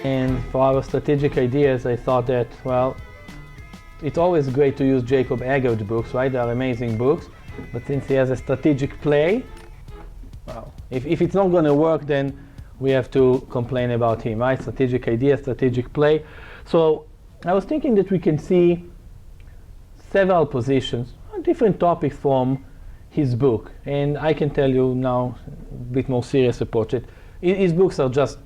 And for our strategic ideas, I thought that, well, it's always great to use Jacob Aargaard books, right? They are amazing books. But since he has a strategic play, well, if it's not going to work, then we have to complain about him, right? Strategic idea, strategic play. So I was thinking that we can see several positions, different topics from his book. And I can tell you now, a bit more serious approach. His books are just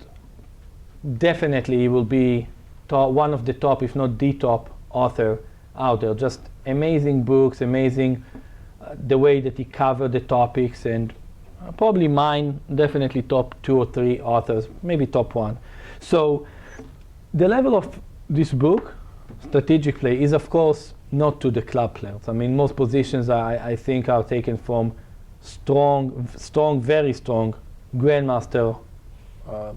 definitely, he will be one of the top, if not the top author out there. Just amazing books, amazing the way that he covered the topics, and probably mine, definitely top 2 or 3 authors, maybe top 1. So the level of this book, Strategic Play, is of course not to the club players. I mean, most positions I think are taken from strong, very strong Grandmaster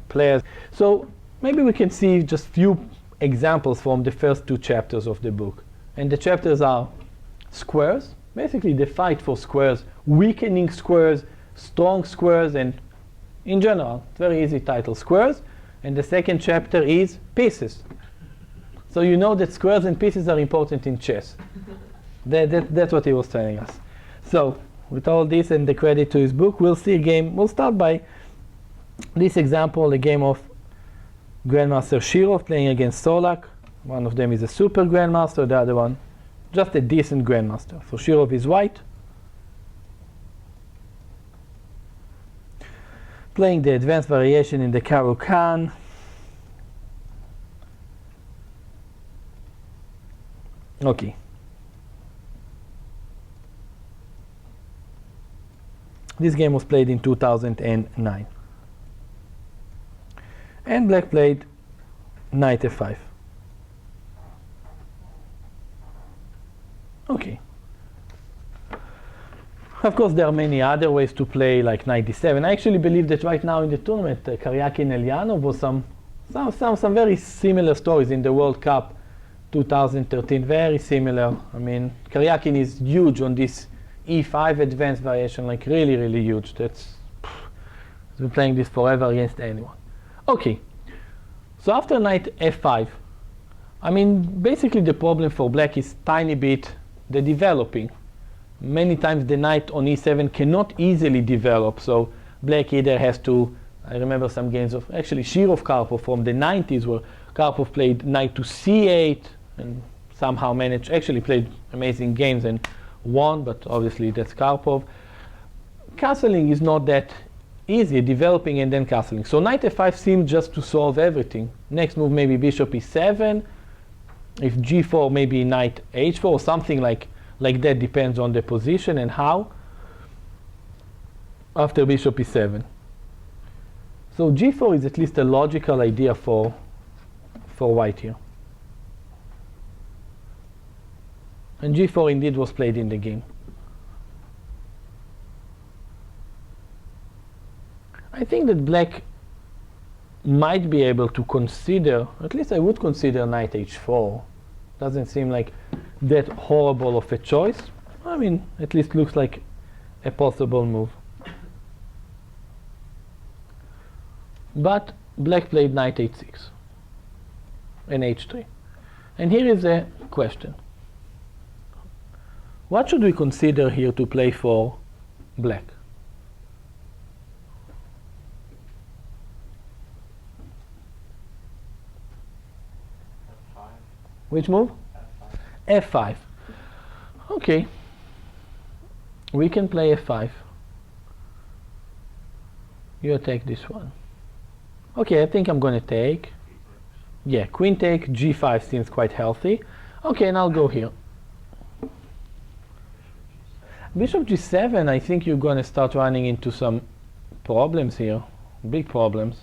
players. So maybe we can see just few examples from the first 2 chapters of the book. And the chapters are squares, basically the fight for squares, weakening squares, strong squares, and in general, very easy title, squares. And the second chapter is pieces. So you know that squares and pieces are important in chess. That's what he was telling us. So with all this and the credit to his book, we'll see a game. We'll start by this example, a game of Grandmaster Shirov playing against Solak. One of them is a super Grandmaster, the other one just a decent Grandmaster. So Shirov is white. Playing the advanced variation in the Caro-Kann. Okay. This game was played in 2009. And black played knight f5. Okay. Of course, there are many other ways to play, like knight d7. I actually believe that right now in the tournament, Karyakin Elyanov was some very similar stories in the World Cup 2013. Very similar. I mean, Karyakin is huge on this e5 advanced variation, like really, really huge. He's been playing this forever against anyone. Okay. So after knight f5, I mean, basically the problem for black is tiny bit the developing. Many times the knight on e7 cannot easily develop, so black either has to, I remember some games of actually Shirov Karpov from the 90s where Karpov played knight to c8 and somehow managed, actually played amazing games and won, but obviously that's Karpov. Castling is not that easy, developing and then castling. So knight f5 seemed just to solve everything. Next move maybe bishop e7. If g4, maybe knight h4 or something like that, depends on the position and how. After bishop e7. So g4 is at least a logical idea for white here. And g4 indeed was played in the game. I think that black might be able to consider, at least I would consider knight h4. Doesn't seem like that horrible of a choice. I mean, at least looks like a possible move. But black played knight h6 and h3. And here is a question. What should we consider here to play for black? Which move? F5. F5. Okay. We can play F5. You take this one. Okay, I think I'm going to take. Yeah, queen take, G5 seems quite healthy. Okay, and I'll go here. Bishop G7, I think you're going to start running into some problems here. Big problems.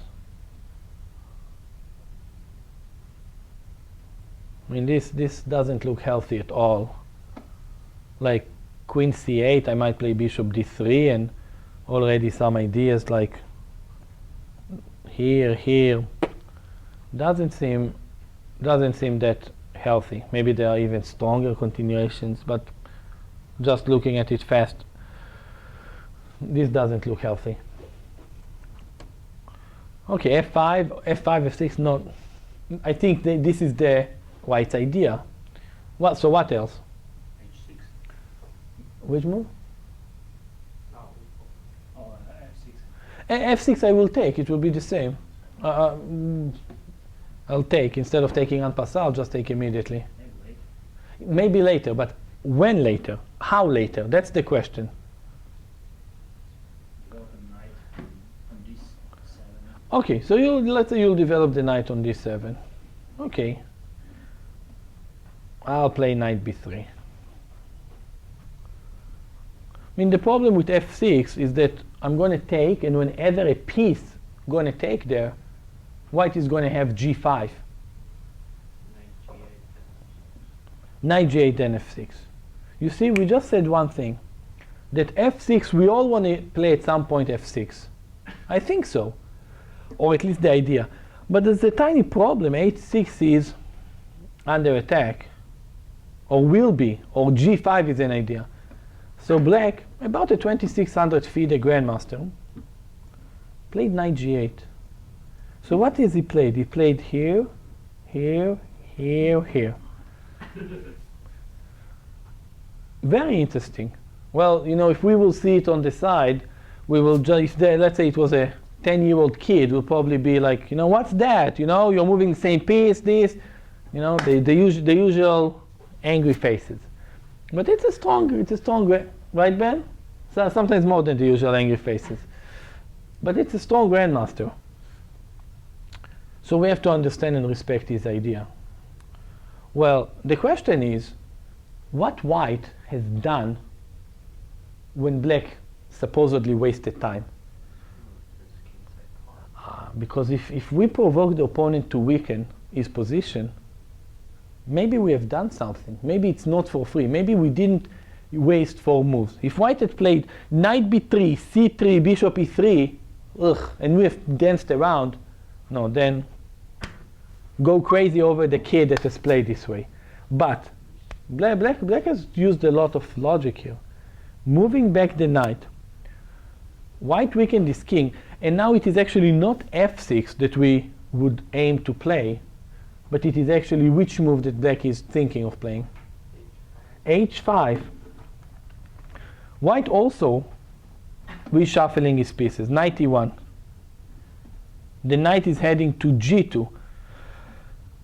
I mean, this doesn't look healthy at all. Like queen c8, I might play bishop d3, and already some ideas like here doesn't seem that healthy. Maybe there are even stronger continuations, but just looking at it fast, this doesn't look healthy. Okay, f5, f6, I think this is the white's idea. Well, so what else? H6. Which move? Oh, F6 F6. I will take. It will be the same. I'll take. Instead of taking en passant, I'll just take immediately. Maybe later, but when later? How later? That's the question. Develop a knight on D7. Okay, so let's say you'll develop the knight on D7. Okay. I'll play knight B3. I mean, the problem with F6 is that I'm going to take, and whenever a piece going to take there, white is going to have G5. Knight G8, then F6. You see, we just said one thing. That F6, we all want to play at some point F6. I think so. Or at least the idea. But there's a tiny problem. H6 is under attack. Or will be. Or G5 is an idea. So black, about a 2600 feet, a Grandmaster, played Knight G8. So what is he played? He played here, here, here, here. Very interesting. Well, you know, if we will see it on the side, we will just, let's say it was a 10-year-old kid, will probably be like, you know, what's that? You know, you're moving the same piece, this, you know, the usual angry faces. But it's a strong, right, Ben? So sometimes more than the usual angry faces. But it's a strong Grandmaster. So we have to understand and respect his idea. Well, the question is, what white has done when black supposedly wasted time? Because if we provoke the opponent to weaken his position, maybe we have done something. Maybe it's not for free. Maybe we didn't waste 4 moves. If white had played knight b3, c3, bishop e3, and we have danced around, no, then go crazy over the kid that has played this way. But black has used a lot of logic here. Moving back the knight, white weakened his king, and now it is actually not f6 that we would aim to play, but it is actually which move that black is thinking of playing. h5. White also reshuffling his pieces. Knight e1. The knight is heading to g2.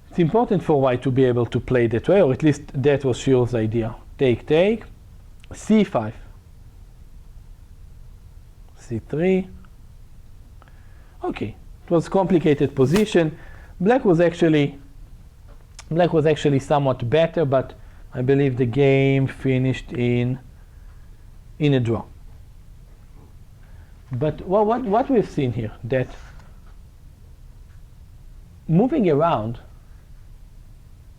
It's important for white to be able to play that way, or at least that was Shir's idea. Take, take. c5. c3. Okay, it was a complicated position. Black was actually somewhat better, but I believe the game finished in a draw. But what we've seen here, that moving around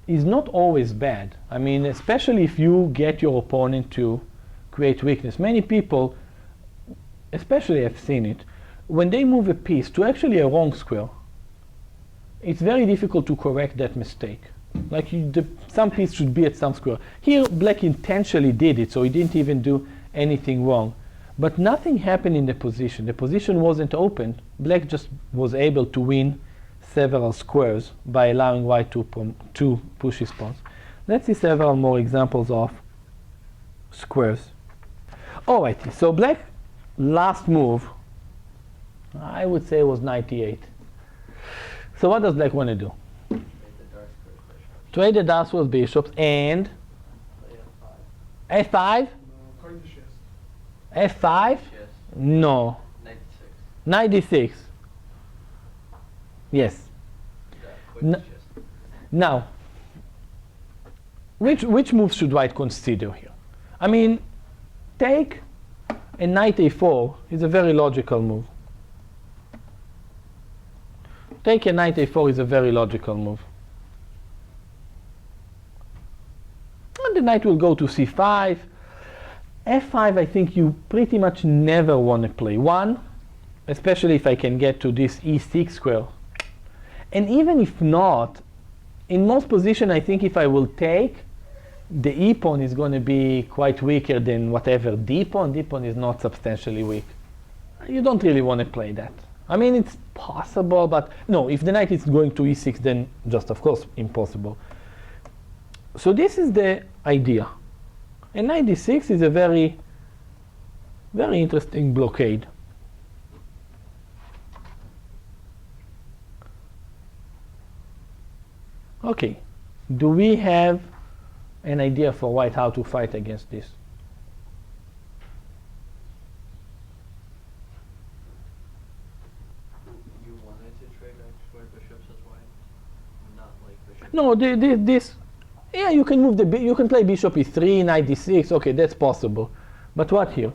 is not always bad. I mean, especially if you get your opponent to create weakness. Many people, especially I've seen it, when they move a piece to actually a wrong square, it's very difficult to correct that mistake. Like some piece should be at some square. Here, black intentionally did it, so he didn't even do anything wrong. But nothing happened in the position. The position wasn't open. Black just was able to win several squares by allowing white to push his pawns. Let's see several more examples of squares. Alrighty, so black last move, I would say, was knight e8. So what does black want to do? Trade the dark squares bishops and f5? f5? Yes. No. Knight d6. Knight d6. Yes. Now, which moves should white consider here? I mean, take and knight a4 is a very logical move. Take and knight a4 is a very logical move. And the knight will go to c5. f5, I think you pretty much never want to play. One, especially if I can get to this e6 square. And even if not, in most positions, I think if I will take, the e pawn is going to be quite weaker than whatever d pawn. D pawn is not substantially weak. You don't really want to play that. I mean, it's possible, but no, if the knight is going to e6, then just, of course, impossible. So this is the idea. And knight d6 is a very, very interesting blockade. Okay, do we have an idea for white how to fight against this? You wanted to trade square bishops as white? Not like bishop. No, this, yeah, you can move you can play bishop e3, knight d6. Okay, that's possible. But what here?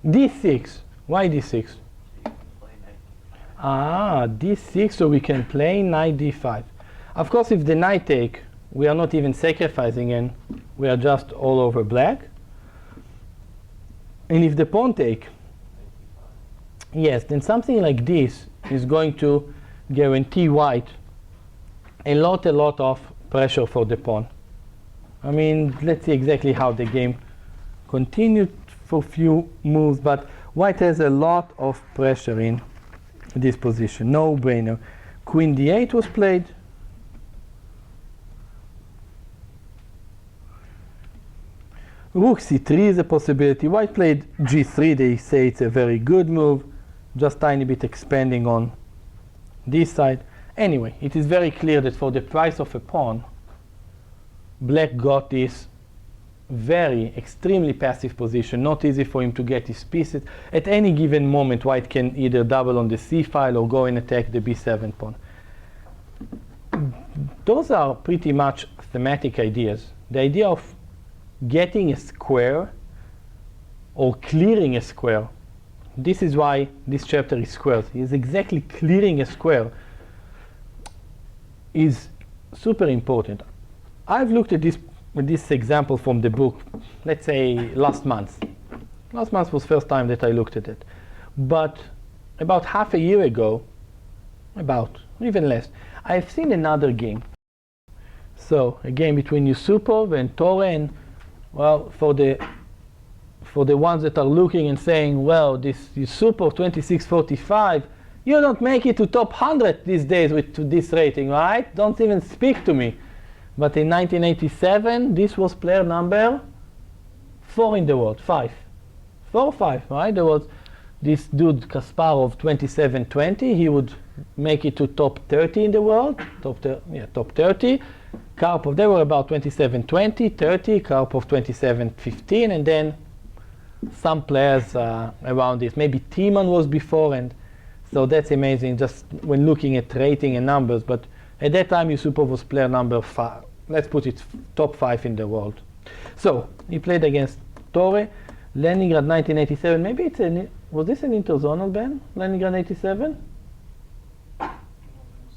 d6. Why d6? You can play knight. Ah, d6, so we can play knight d5. Of course, if the knight take, we are not even sacrificing, and we are just all over black. And if the pawn take, yes, then something like this is going to guarantee white a lot of pressure for the pawn. I mean, let's see exactly how the game continued for few moves, but white has a lot of pressure in this position. No brainer. Queen d8 was played. Rook c3 is a possibility. White played g3. They say it's a very good move, just tiny bit expanding on this side. Anyway, it is very clear that for the price of a pawn, black got this very extremely passive position, not easy for him to get his pieces. At any given moment, white can either double on the c file or go and attack the b7 pawn. Those are pretty much thematic ideas. The idea of getting a square or clearing a square. This is why this chapter is squares. Is exactly clearing a square is super important. I've looked at this example from the book, let's say last month. Last month was the first time that I looked at it. But about half a year ago, about even less, I've seen another game. So a game between Yusupov and Torre, and well, for the ones that are looking and saying, well, this Yusupov 2645, you don't make it to top 100 these days with this rating, right? Don't even speak to me. But in 1987, this was player number 4 in the world, 5. 4 or 5, right? There was this dude Kasparov 2720. He would make it to top 30 in the world, top 30. Karpov, they were about 2720, 30. Karpov 2715, and then some players around this. Maybe Timan was before, and so that's amazing just when looking at rating and numbers. But at that time, Yusupov was player number 5. Let's put it top 5 in the world. So he played against Torre, Leningrad 1987. Maybe was this an interzonal ban? Leningrad 87?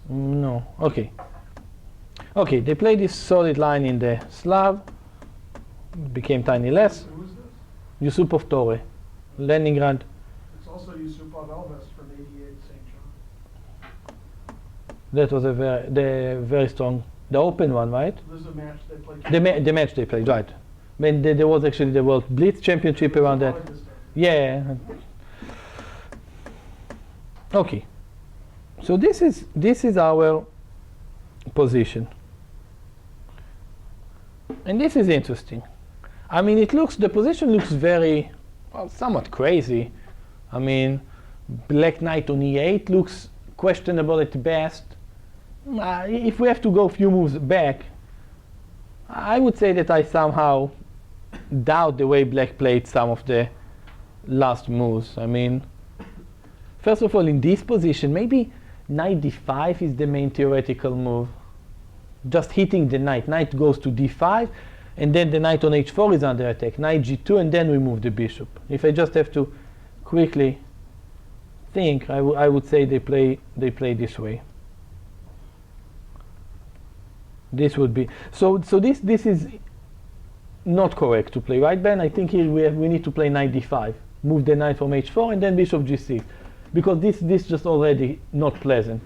No. Okay. Okay, they played this solid line in the Slav. It became tiny less. Who is this? Yusupov Torre, Leningrad. It's also Yusupov Elvis from 88 St. John. That was very strong, the open one, right? This is a match they played. The match they played, right? I mean, there was actually the World Blitz Championship around that. Yeah. Okay. So this is our position, and this is interesting. I mean, the position looks very, well, somewhat crazy. I mean, black knight on e8 looks questionable at best. If we have to go a few moves back, I would say that I somehow doubt the way black played some of the last moves. I mean, first of all, in this position, maybe knight d5 is the main theoretical move. Just hitting the knight. Knight goes to d5, and then the knight on h4 is under attack. Knight g2, and then we move the bishop. If I just have to quickly think, I would say they play this way. This would be so this is not correct to play, right, Ben? I think here we need to play knight d5, move the knight from h4, and then bishop g6, because this just already not pleasant.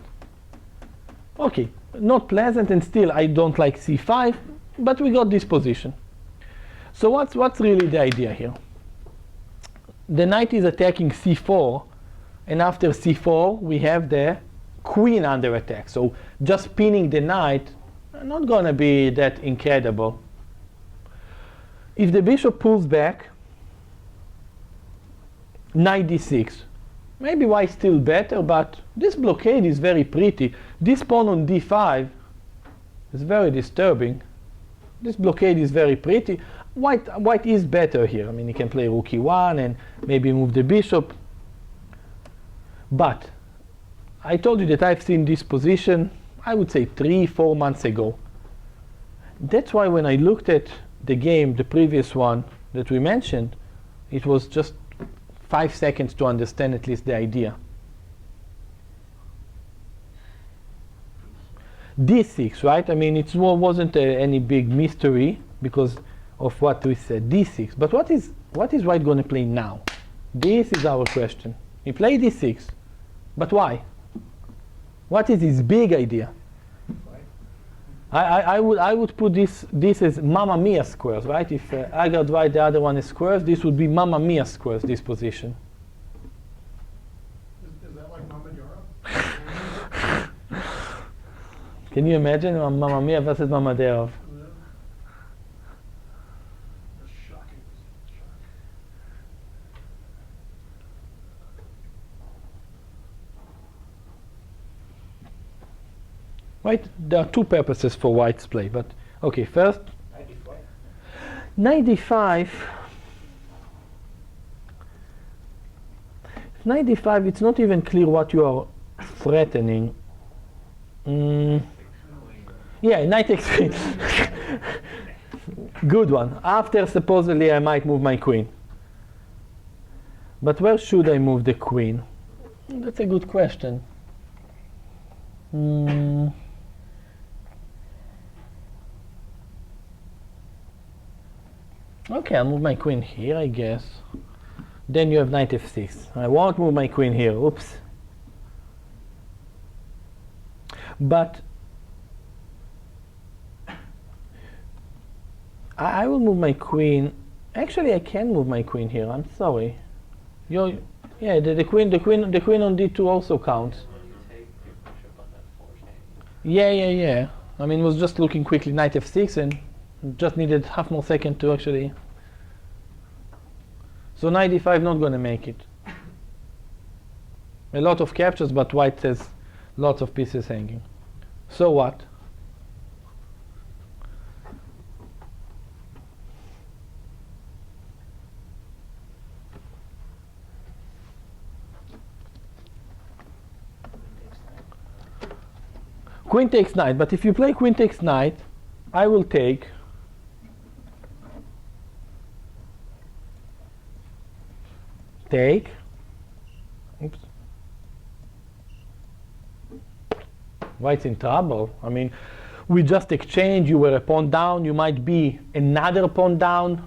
Okay, not pleasant, and still I don't like c5, but we got this position. So what's really the idea here? The knight is attacking c4, and after c4 we have the queen under attack. So just pinning the knight, not going to be that incredible. If the bishop pulls back, knight d6. Maybe white still better, but this blockade is very pretty. This pawn on d5 is very disturbing. This blockade is very pretty. White is better here. I mean, he can play rook e1 and maybe move the bishop. But I told you that I've seen this position, I would say 3-4 months ago. That's why when I looked at the game, the previous one that we mentioned, it was just 5 seconds to understand at least the idea. d6, right? I mean, it wasn't any big mystery because of what we said, d6. But what is white going to play now? This is our question. He played d6, but why? What is his big idea? I would put this as Mamma Mia squares, right? If Aargaard white, the other one is squares, this would be Mamma Mia squares, this position. Is that like Mama Dora? Can you imagine Mamma Mia versus Mama Derov? That's shocking. Right, there are two purposes for white's play, but okay, first, knight d5. Knight d5, it's not even clear what you are threatening. Yeah, knight x3. Good one. After, supposedly, I might move my queen. But where should I move the queen? That's a good question. Okay, I'll move my queen here, I guess. Then you have knight f6. I won't move my queen here. Oops. But I will move my queen. Actually, I can move my queen here. I'm sorry. Yeah, the queen on d2 also counts. Yeah. I mean, was just looking quickly knight f6 and just needed half more second to actually. So knight d5 not going to make it. A lot of captures, but white has lots of pieces hanging. So what? Queen takes knight, but if you play queen takes knight, I will take oops. White's in trouble. I mean, we just exchanged, you were a pawn down, you might be another pawn down.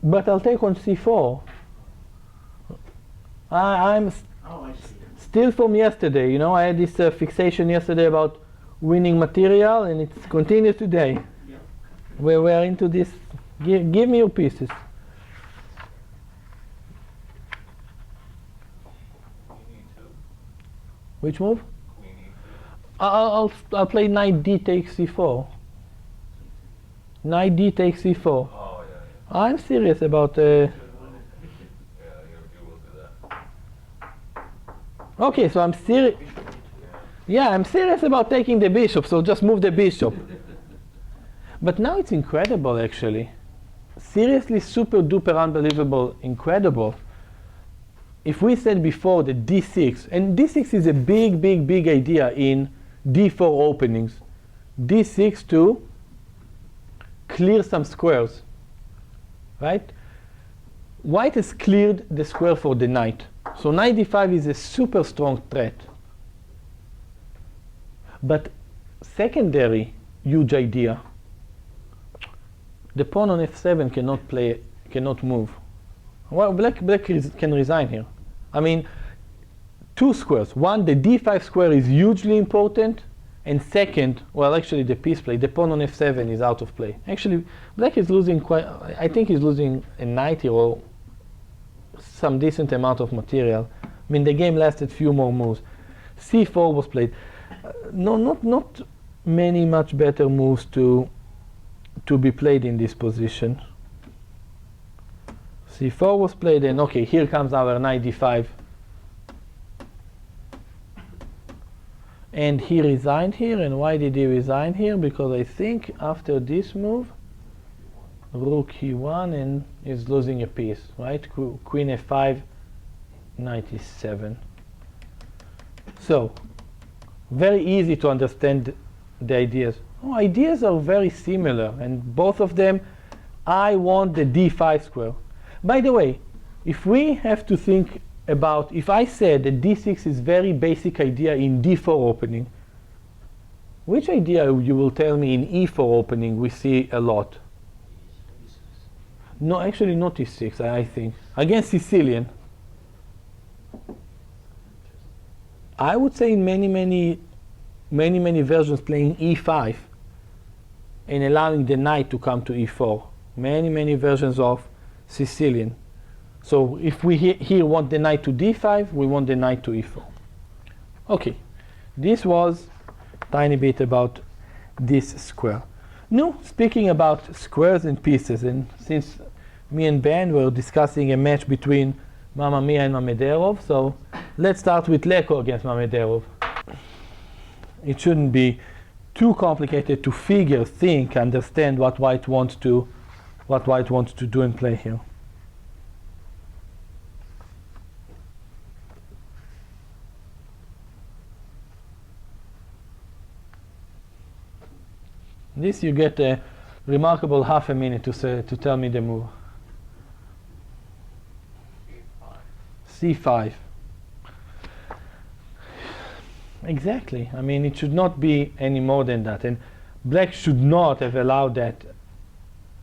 But I'll take on c4. I'm still from yesterday. You know, I had this fixation yesterday about winning material, and it continues today. Yeah. We're into this. Give me your pieces. Which move? I'll play knight d takes c4. Knight d takes c4. I'm serious about. Okay, so I'm serious. Yeah, I'm serious about taking the bishop. So just move the bishop. But now it's incredible, actually. Seriously, super duper unbelievable, incredible. If we said before that d6, and d6 is a big idea in d4 openings. d6 to clear some squares. Right? White has cleared the square for the knight. So knight d5 is a super strong threat. But secondary huge idea. The pawn on f7 cannot play cannot move. Well, black can resign here. I mean, two squares. One, the d5 square is hugely important, and second, well, actually the piece play, the pawn on f7 is out of play. Actually, black is losing quite, I think he's losing a knight here, or some decent amount of material. I mean, the game lasted few more moves. c4 was played. No, not many much better moves to be played in this position. c4 was played, and okay, here comes our knight d5. And he resigned here, and why did he resign here? Because I think after this move, rook e1, and is losing a piece, right? Queen f5, knight e7. So, very easy to understand the ideas. Oh, ideas are very similar, and both of them, I want the d5 square. By the way, if we have to think about, if I said that d6 is very basic idea in d4 opening, which idea you will tell me in e4 opening we see a lot? No, actually not e6, I think. Against Sicilian. I would say in many versions playing e5 and allowing the knight to come to e4. Many versions of Sicilian. So if we here want the knight to d5, we want the knight to e4. Okay, this was tiny bit about this square. Now, speaking about squares and pieces, and since me and Ben were discussing a match between Mamma Mia and Mamederov, so let's start with Leko against Mamederov. It shouldn't be too complicated to figure, think, understand what white wants to do and play here. This you get a remarkable half a minute to tell me the move. c5. Exactly. I mean, it should not be any more than that, and black should not have allowed that.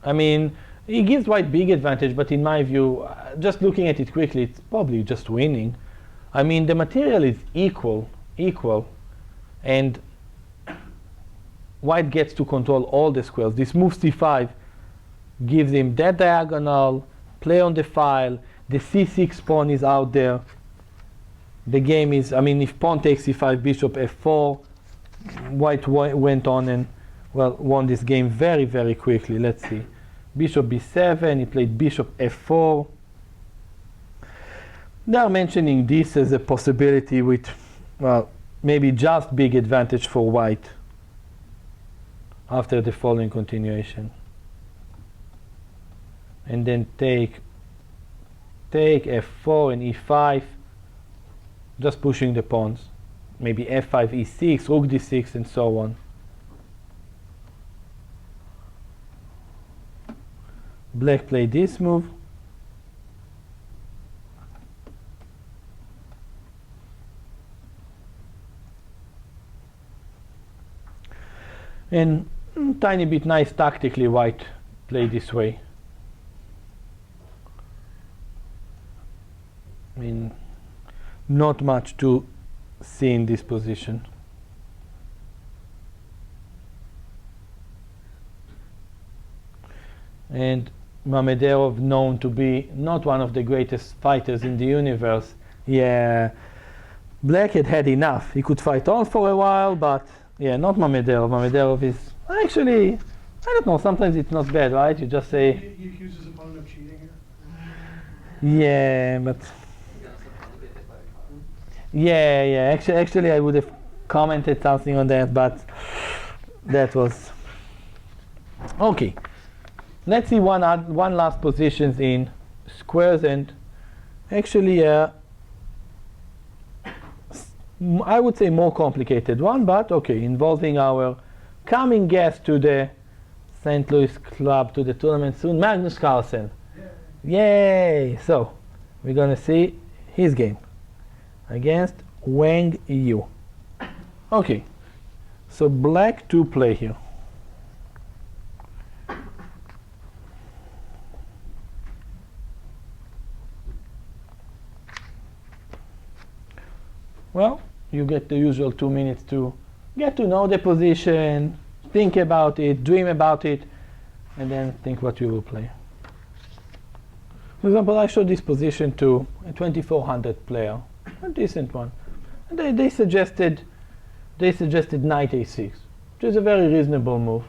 I mean, it gives white big advantage, but in my view, just looking at it quickly, it's probably just winning. I mean, the material is equal, and white gets to control all the squares. This move c5 gives him that diagonal, play on the file, the c6 pawn is out there. The game is, I mean, if pawn takes c5, bishop f4, white went on and, well, won this game very quickly. Let's see. Bishop b7, he played bishop f4. They are mentioning this as a possibility with, well, maybe just big advantage for white after the following continuation. And then take f4 and e5, just pushing the pawns. Maybe f5, e6, rook d6, and so on. Black played this move. And tiny bit nice tactically, white played this way. I mean, not much to see in this position. And Mamederov, known to be not one of the greatest fighters in the universe. Yeah, black had enough. He could fight on for a while, but yeah, not Mamederov. Mamederov is actually, I don't know, sometimes it's not bad, right? You just say... He accuses his opponent of cheating here. Yeah, but... Yeah, actually I would have commented something on that, but that was... Okay. Let's see one last positions in squares, and actually I would say more complicated one, but okay, involving our coming guest to the St. Louis club, to the tournament soon, Magnus Carlsen. Yay! So we're gonna see his game against Wang Yu. Okay, so black to play here. you get the usual 2 minutes to get to know the position, think about it, dream about it, and then think what you will play. For example, I showed this position to a 2400 player, a decent one. And they suggested knight a6, which is a very reasonable move.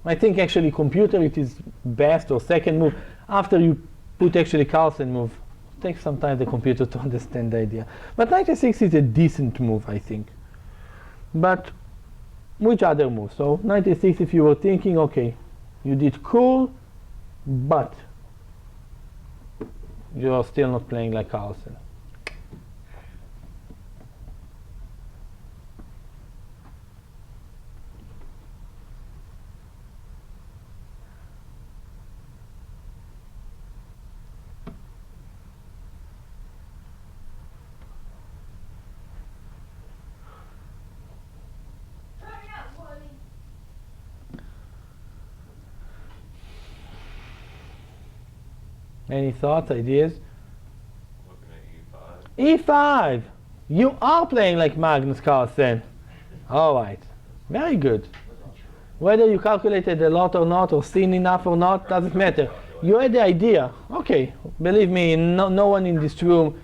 I think actually computer it is best or second move after you put actually Carlsen move. It takes some time the computer to understand the idea. But knight a6 is a decent move, I think. But which other move? So knight a6, if you were thinking, okay, you did cool, but you are still not playing like Carlsen. Any thoughts, ideas? Looking at E5! You are playing like Magnus Carlsen. All right. Very good. Whether you calculated a lot or not, or seen enough or not, doesn't matter. You had the idea. Okay. Believe me, no one in this room,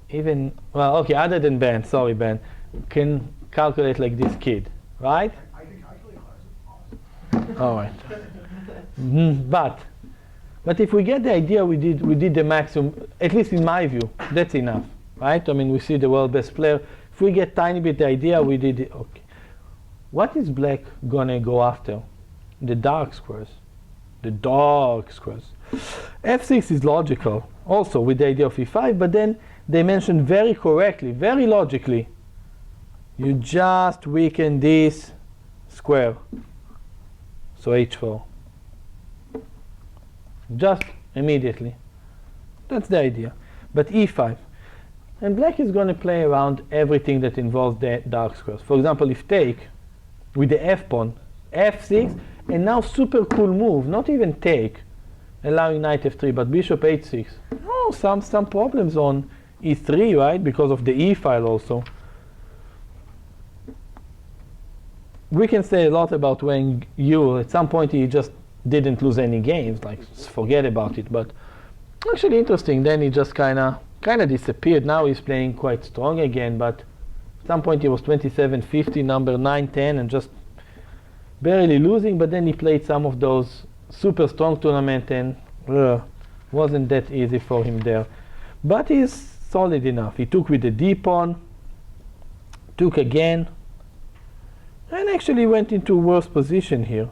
even, well, okay, other than Ben, sorry Ben, can calculate like this kid, right? I can calculate classes. All right. But if we get the idea, we did the maximum, at least in my view, that's enough, right? I mean, we see the world best player. If we get tiny bit the idea, we did it, okay. What is black gonna go after? The dark squares. The dark squares. F6 is logical, also with the idea of E5, but then they mentioned very correctly, very logically, you just weaken this square. So H4. Just immediately. That's the idea. But E5. And black is going to play around everything that involves the dark squares. For example, if take with the F pawn, F6, and now super cool move, not even take, allowing knight F3, but bishop H6. Oh, some problems on E3, right? Because of the E file also. We can say a lot about Wang Yu. At some point he just didn't lose any games, like forget about it. But actually interesting. Then he just kind of disappeared. Now he's playing quite strong again. But at some point he was 27-50, number 9-10, and just barely losing. But then he played some of those super strong tournaments, and wasn't that easy for him there. But he's solid enough. He took with the D pawn, took again, and actually went into a worse position here,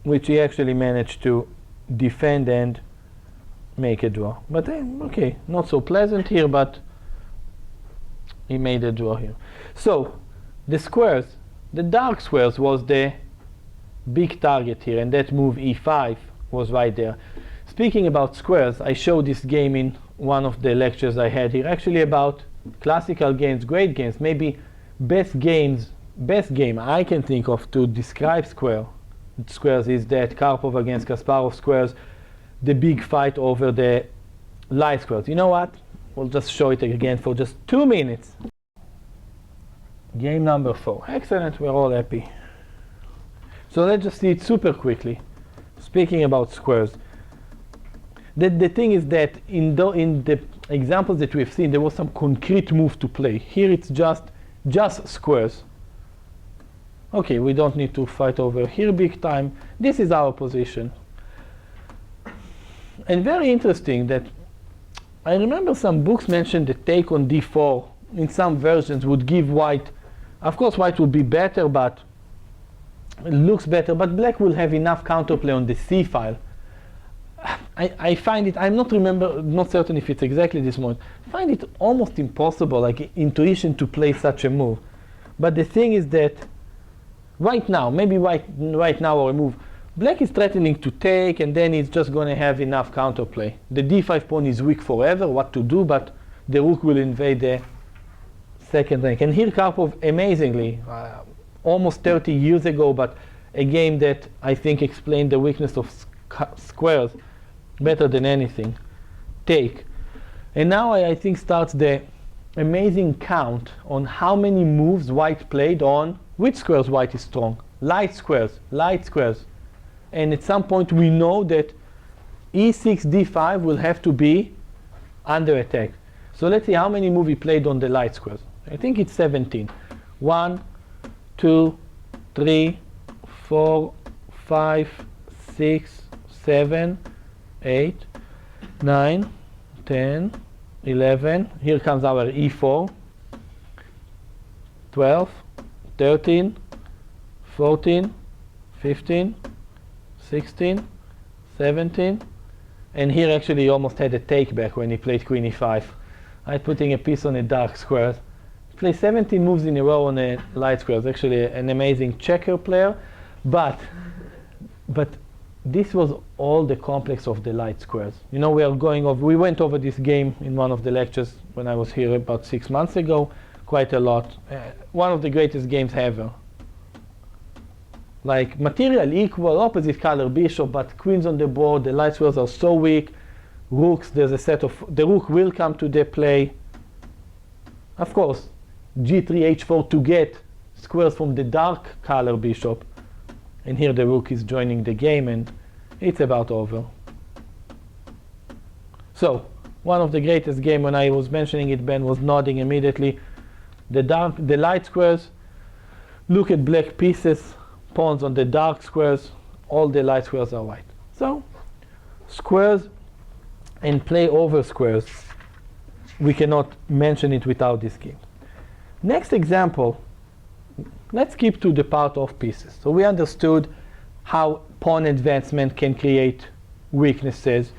which he actually managed to defend and make a draw. But okay, not so pleasant here, but he made a draw here. So the squares, the dark squares was the big target here, and that move E5 was right there. Speaking about squares, I showed this game in one of the lectures I had here, actually about classical games, great games, maybe best game I can think of to describe squares is that Karpov against Kasparov squares, the big fight over the light squares. You know what? We'll just show it again for just 2 minutes. Game number 4. Excellent, we're all happy. So let's just see it super quickly. Speaking about squares, the thing is that in the examples that we've seen, there was some concrete move to play. Here it's just squares. Okay, we don't need to fight over here big time. This is our position. And very interesting that I remember some books mentioned the take on D4 in some versions would give white. Of course, white would be better, but it looks better, but black will have enough counterplay on the C file. I find it, I'm not certain if it's exactly this moment, I find it almost impossible, like intuition, to play such a move. But the thing is that right now, maybe right now or a move, black is threatening to take, and then it's just going to have enough counterplay. The D5 pawn is weak forever, what to do, but the rook will invade the second rank. And here Karpov, amazingly, almost 30 years ago, but a game that I think explained the weakness of squares better than anything. Take. And now I think starts the amazing count on how many moves white played on which squares white is strong. Light squares, light squares. And at some point we know that e6, d5 will have to be under attack. So let's see how many moves he played on the light squares. I think it's 17. 1, 2, 3, 4, 5, 6, 7, 8, 9, 10, 11. Here comes our e4. 12, 13, 14, 15, 16, 17. And here actually he almost had a take back when he played queen e5. Right, putting a piece on a dark square. He played 17 moves in a row on a light square. It's actually an amazing checker player. But this was all the complex of the light squares. You know, we went over this game in one of the lectures when I was here about 6 months ago, quite a lot. One of the greatest games ever. Like material equal, opposite color bishop, but queens on the board, the light squares are so weak. Rooks, there's a set of, the rook will come to the play. Of course, g3, h4 to get squares from the dark color bishop. And here the rook is joining the game and it's about over. So, one of the greatest game, when I was mentioning it, Ben was nodding immediately. The light squares, look at black pieces, pawns on the dark squares, all the light squares are white. So, squares and play over squares, we cannot mention it without this game. Next example, let's keep to the part of pieces. So we understood how pawn advancement can create weaknesses,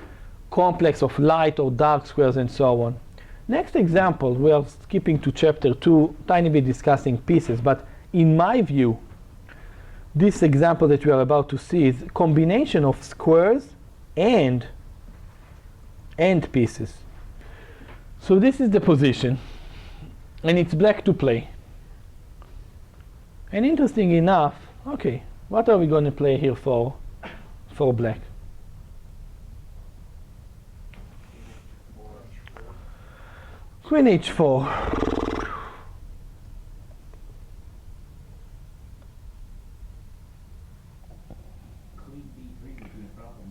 complex of light or dark squares and so on. Next example, we are skipping to chapter 2, tiny bit discussing pieces, but in my view, this example that we are about to see is a combination of squares and pieces. So this is the position, and it's black to play. And interesting enough, okay, what are we going to play here for black? Queen h4.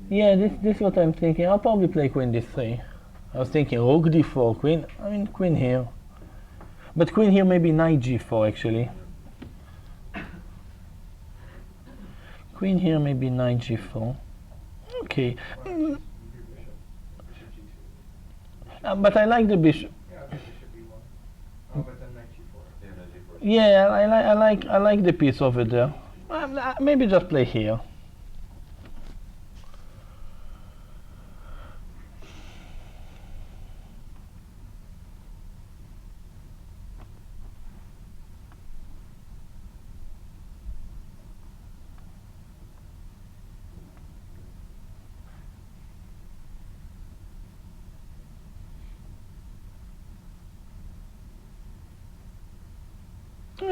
Yeah, this is what I'm thinking. I'll probably play queen d3. I was thinking rook d4, queen here. But queen here maybe knight g4 actually. Queen here maybe knight g4. Okay. But I like the bishop. Yeah, I like the piece over there. Maybe just play here.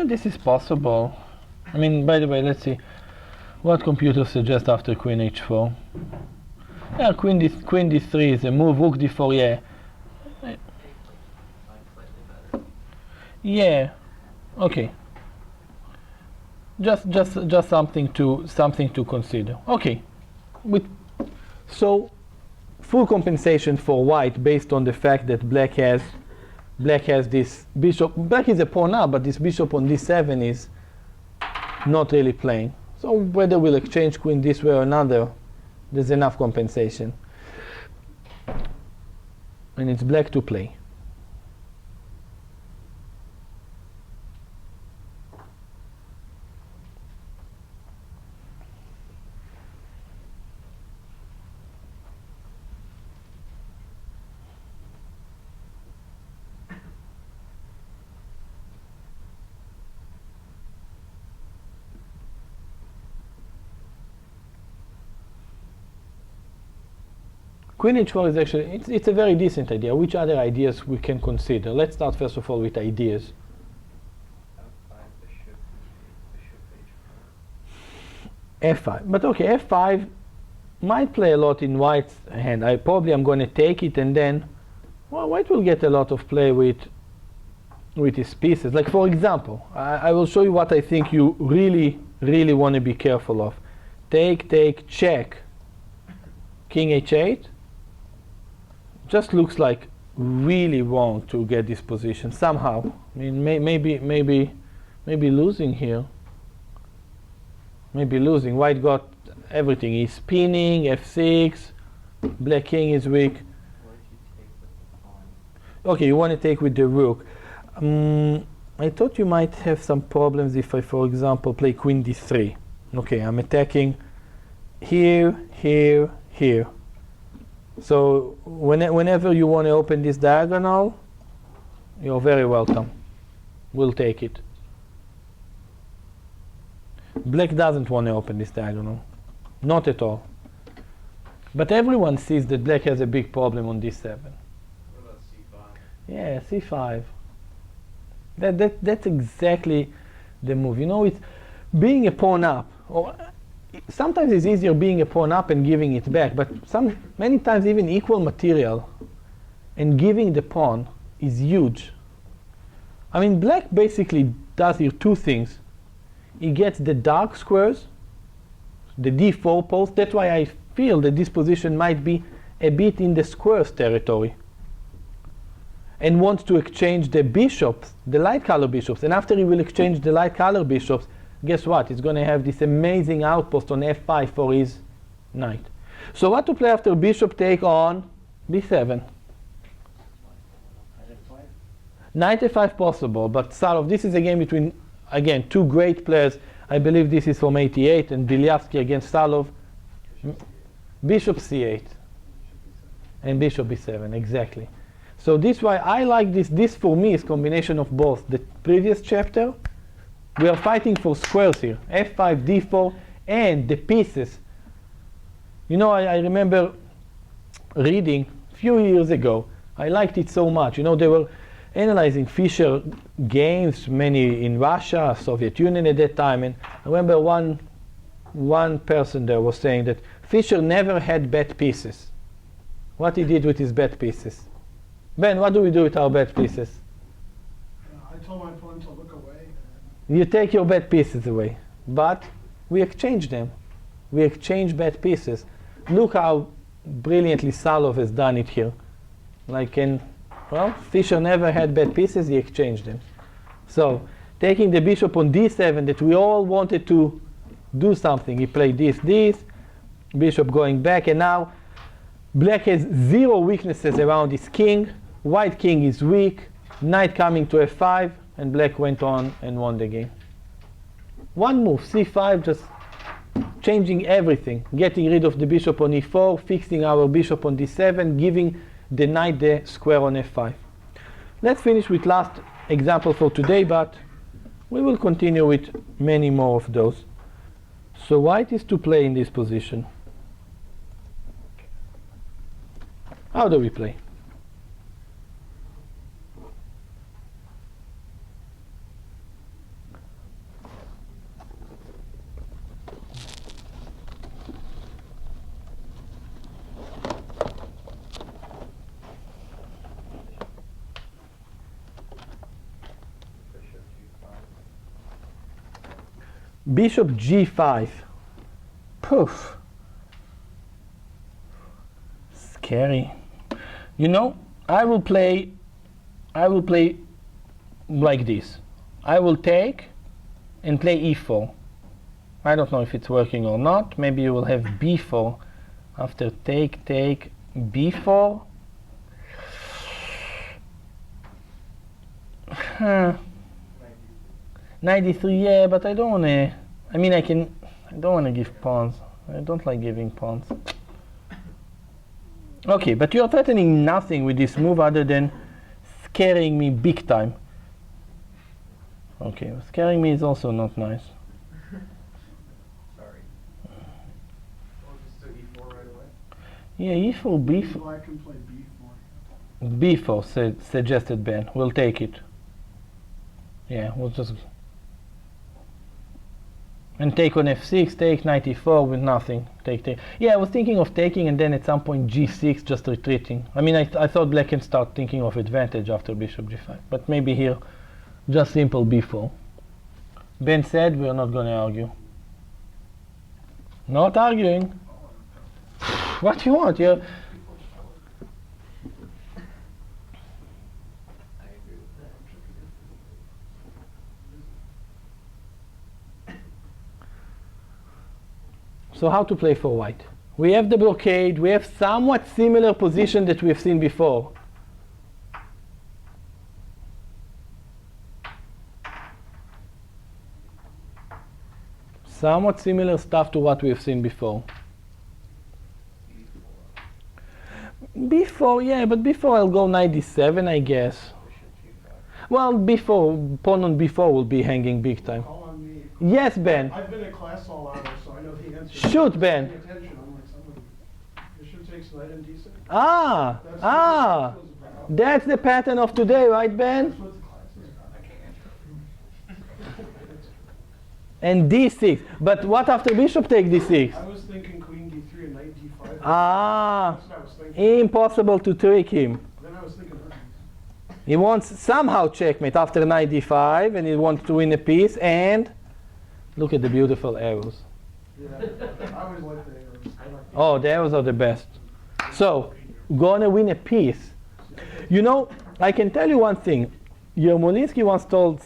This is possible. I mean, by the way, let's see what computer suggests after queen h4. Yeah, queen d3 is a move. Rook d4, yeah. Yeah. Okay. Just something to consider. Okay. So full compensation for white based on the fact that black has this bishop. Black is a pawn now, but this bishop on d7 is not really playing. So whether we'll exchange queen this way or another, there's enough compensation. And it's black to play. Queen h4 is actually, it's a very decent idea. Which other ideas we can consider? Let's start first of all with ideas. F5. But okay, F5 might play a lot in white's hand. I probably am going to take it and then Well, white will get a lot of play with his pieces. Like for example, I will show you what I think you really want to be careful of. Take, check, king h8. Just looks like really wrong to get this position somehow. I mean, maybe losing here. Maybe losing. White got everything. He's spinning, f6. Black king is weak. What if you take with the pawn? Okay, you want to take with the rook. I thought you might have some problems if I, for example, play queen d3. Okay, I'm attacking here, here, here. So whenever you want to open this diagonal, you're very welcome. We'll take it. Black doesn't want to open this diagonal. Not at all. But everyone sees that black has a big problem on d7. What about c5? Yeah, c5. That's exactly the move. You know, it's being a pawn up. Or sometimes it's easier being a pawn up and giving it back, but many times even equal material and giving the pawn is huge. I mean, black basically does here two things. He gets the dark squares, the d4 post. That's why I feel that this position might be a bit in the squares territory, and wants to exchange the bishops, the light color bishops. And after he will exchange the light color bishops, guess what? He's going to have this amazing outpost on f5 for his knight. So what to play after bishop take on b7? Knight f5 possible, but Sarov, this is a game between, again, two great players. I believe this is from 88, and Bilyavsky against Salov. Bishop c8 and bishop b7, exactly. So this is why I like this. This for me is combination of both. The previous chapter, we are fighting for squares here, f5, d4, and the pieces. You know, I remember reading a few years ago. I liked it so much. You know, they were analyzing Fischer games, many in Russia, Soviet Union at that time, and I remember one person there was saying that Fischer never had bad pieces. What he did with his bad pieces? Ben, what do we do with our bad pieces? I told my opponent to look away. You take your bad pieces away, but we exchange them. We exchange bad pieces. Look how brilliantly Salov has done it here. Like well, Fischer never had bad pieces, he exchanged them. So, taking the bishop on d7 that we all wanted to do something. He played this, bishop going back, and now black has zero weaknesses around his king. White king is weak, knight coming to f5, and black went on and won the game. One move, c5, just changing everything, getting rid of the bishop on e4, fixing our bishop on d7, giving the knight the square on f5. Let's finish with last example for today, but we will continue with many more of those. So white is to play in this position. How do we play? Bishop g5. Poof. Scary. You know, I will play like this. I will take and play e4. I don't know if it's working or not. Maybe you will have b4 after take b4. Knight d3, yeah, but I don't want to. I mean, I don't want to give pawns. I don't like giving pawns. Okay, but you are threatening nothing with this move other than scaring me big time. Okay, scaring me is also not nice. Sorry. We'll just do e4 right away. Yeah, e4, b4. Black can play b4. b4 suggested Ben. We'll take it. Yeah, we'll just. And take on f6, take knight e4 with nothing. Take. Yeah, I was thinking of taking and then at some point g6, just retreating. I mean, I thought black can start thinking of advantage after bishop g5. But maybe here, just simple b4. Ben said we're not going to argue. Not arguing. What do you want? You're I agree with that. So how to play for white? We have the blockade. We have somewhat similar position that we've seen before. Somewhat similar stuff to what we've seen before. Before, yeah, but before I'll go knight d7, I guess. Well, before, pawn on b4 will be hanging big time. Call on me. Yes, Ben. I've been in class all hour, so I know the answer. Shoot, Ben. Paying attention, I'm like somebody. Bishop takes knight and d6. Ah, That's ah. what it's about. That's the pattern of today, right, Ben? That's what the class is about. I can't answer. And d6. But what after bishop take d6? I was thinking queen d3 and knight d5. Ah, That's what I was thinking. impossible to trick him. Then I was thinking, He wants somehow checkmate after knight d5, and he wants to win a piece. And look at the beautiful arrows. yeah, I always like the arrows. I like the Oh, the arrows are the best. So, gonna win a piece. You know, I can tell you one thing. Yermolinsky once told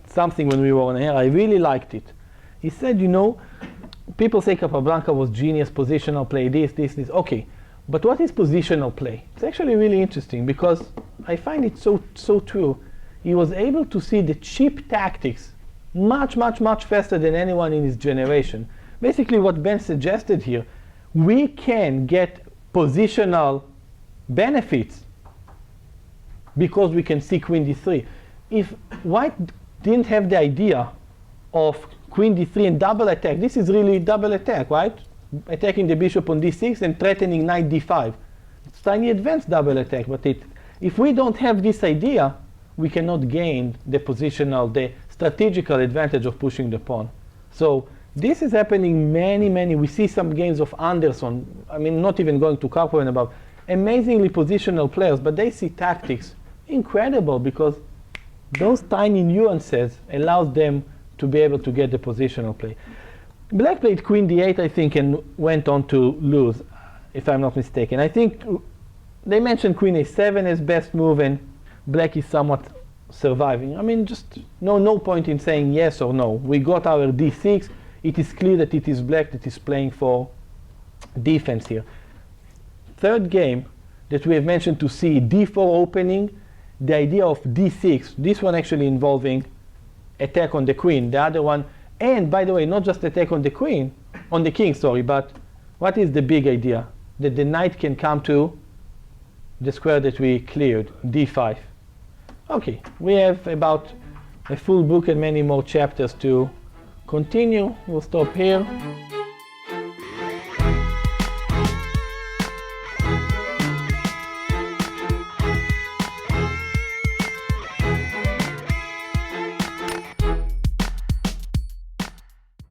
something when we were on air. I really liked it. He said, you know, people say Capablanca was genius, positional play, this. Okay, but what is positional play? It's actually really interesting because I find it so true. He was able to see the cheap tactics much faster than anyone in his generation. Basically, what Ben suggested here, we can get positional benefits because we can see queen d3. If white didn't have the idea of queen d3 and double attack, this is really double attack, right? Attacking the bishop on d6 and threatening knight d5. It's tiny advanced double attack, but if we don't have this idea, we cannot gain the positional, the strategical advantage of pushing the pawn. So this is happening many. We see some games of Anderson. I mean, not even going to Karpov and above. Amazingly positional players, but they see tactics incredible because those tiny nuances allows them to be able to get the positional play. Black played queen d8, I think, and went on to lose, if I'm not mistaken. I think they mentioned queen a7 as best move, and black is somewhat surviving. I mean, just no point in saying yes or no. We got our d6. It is clear that it is black that is playing for defense here. Third game that we have mentioned to see d4 opening, the idea of d6, this one actually involving attack on the queen, the other one, and by the way, not just attack on the queen, on the king, sorry, but what is the big idea? That the knight can come to the square that we cleared, d5. Okay, we have about a full book and many more chapters to continue. We'll stop here.